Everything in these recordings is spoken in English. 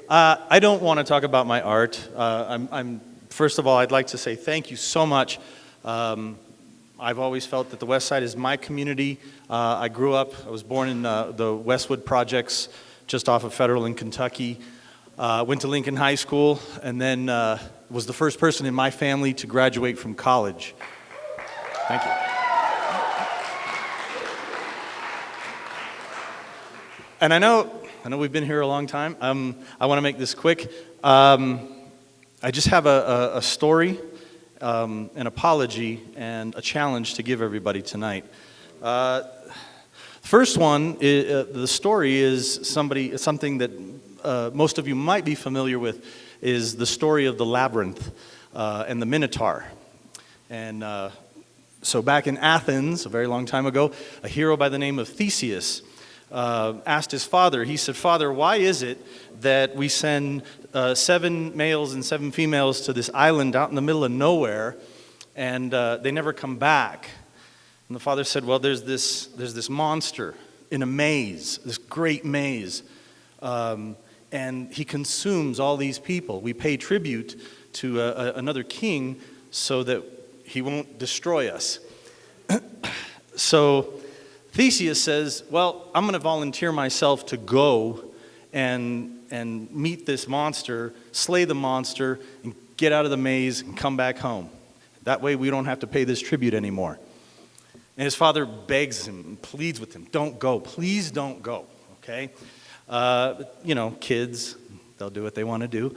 I don't want to talk about my art. First of all, I'd like to say thank you so much. I've always felt that the West Side is my community. I was born in the Westwood Projects, just off of Federal in Kentucky. Went to Lincoln High School, and then was the first person in my family to graduate from college. Thank you. And I know we've been here a long time. I want to make this quick. I just have a story, an apology, and a challenge to give everybody tonight. First one, the story is something that most of you might be familiar with, is the story of the labyrinth and the Minotaur. And so back in Athens, a very long time ago, a hero by the name of Theseus asked his father, he said, "Father, why is it that we send 7 males and 7 females to this island out in the middle of nowhere, and they never come back?" And the father said, "Well, there's this monster in a maze, this great maze, and he consumes all these people. We pay tribute to another king so that he won't destroy us." So Theseus says, "Well, I'm going to volunteer myself to go and meet this monster, slay the monster, and get out of the maze and come back home. That way we don't have to pay this tribute anymore." And his father begs him and pleads with him, "Don't go, please don't go," okay? Kids, they'll do what they want to do.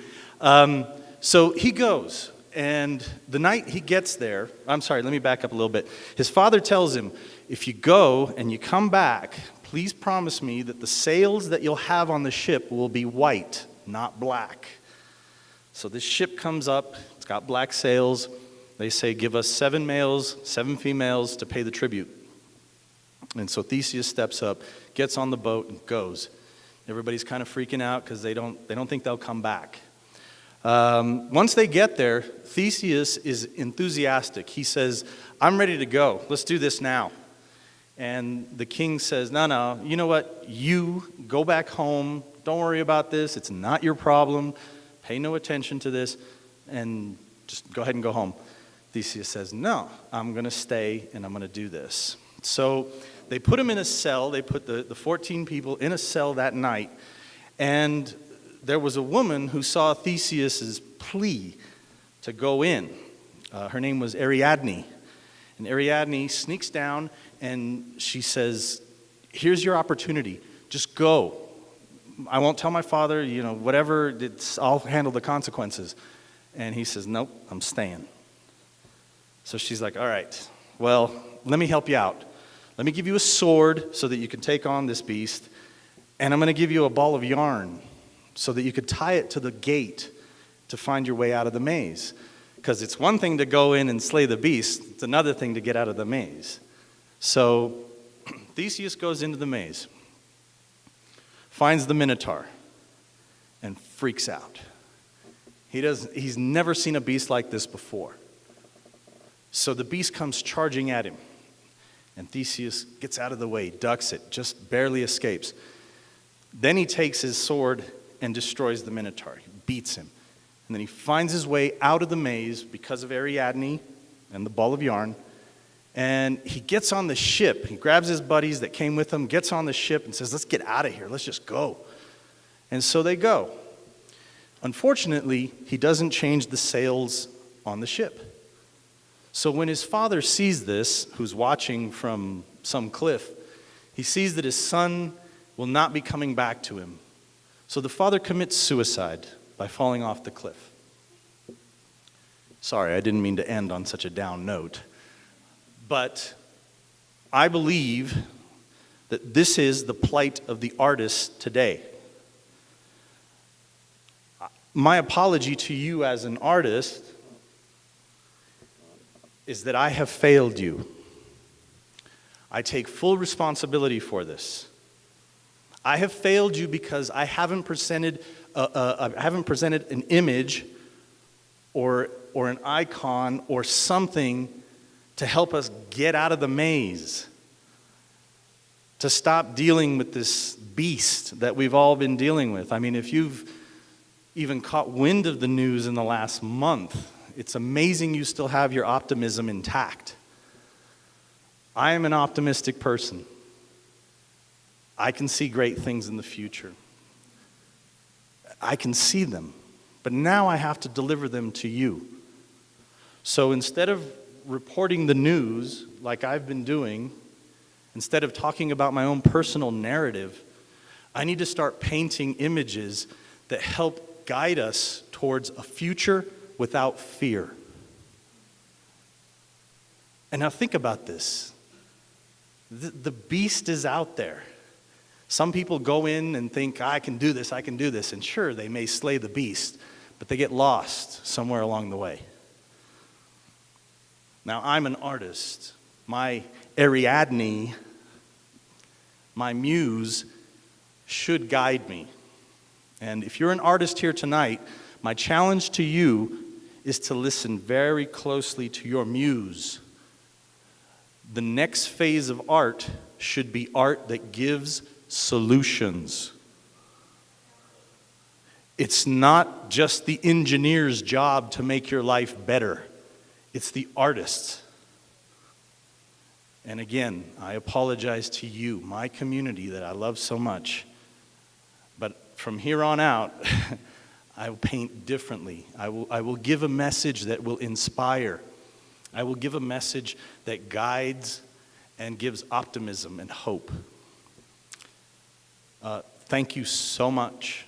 So he goes, and the night he gets there, let me back up a little bit. His father tells him, "If you go and you come back, please promise me that the sails that you'll have on the ship will be white, not black." So this ship comes up, it's got black sails. They say, "Give us 7 males, 7 females to pay the tribute." And so Theseus steps up, gets on the boat, and goes. Everybody's kind of freaking out because they don't think they'll come back. Once they get there, Theseus is enthusiastic. He says, "I'm ready to go. Let's do this now." And the king says, No, you know what? You go back home. Don't worry about this. It's not your problem. Pay no attention to this, and just go ahead and go home. Theseus says, "No, I'm going to stay, and I'm going to do this." So they put him in a cell. They put the 14 people in a cell that night. And there was a woman who saw Theseus's plea to go in. Her name was Ariadne. And Ariadne sneaks down, and she says, "Here's your opportunity. Just go. I won't tell my father, whatever. I'll handle the consequences." And he says, "Nope, I'm staying." So she's like, "All right, well, let me help you out. Let me give you a sword so that you can take on this beast, and I'm going to give you a ball of yarn so that you could tie it to the gate to find your way out of the maze. Because it's one thing to go in and slay the beast, it's another thing to get out of the maze." So Theseus goes into the maze, finds the Minotaur, and freaks out. He's never seen a beast like this before. So the beast comes charging at him, and Theseus gets out of the way, ducks it, just barely escapes. Then he takes his sword and destroys the Minotaur. He beats him. And then he finds his way out of the maze because of Ariadne and the ball of yarn. And he gets on the ship. He grabs his buddies that came with him, gets on the ship, and says, "Let's get out of here. Let's just go." And so they go. Unfortunately, he doesn't change the sails on the ship. So when his father sees this, who's watching from some cliff, he sees that his son will not be coming back to him. So the father commits suicide by falling off the cliff. Sorry, I didn't mean to end on such a down note. But I believe that this is the plight of the artist today. My apology to you as an artist is that I have failed you. I take full responsibility for this. I have failed you because I haven't presented an image or an icon or something to help us get out of the maze, to stop dealing with this beast that we've all been dealing with. I mean, if you've even caught wind of the news in the last month. It's amazing you still have your optimism intact. I am an optimistic person. I can see great things in the future. I can see them, but now I have to deliver them to you. So instead of reporting the news like I've been doing, instead of talking about my own personal narrative, I need to start painting images that help guide us towards a future without fear. And now think about this. The beast is out there. Some people go in and think, I can do this, and sure, they may slay the beast, but they get lost somewhere along the way. Now, I'm an artist. My Ariadne, my muse, should guide me. And if you're an artist here tonight, my challenge to you is to listen very closely to your muse. The next phase of art should be art that gives solutions. It's not just the engineer's job to make your life better. It's the artist's. And again, I apologize to you, my community that I love so much. But from here on out, I will paint differently. I will give a message that will inspire. I will give a message that guides and gives optimism and hope. Thank you so much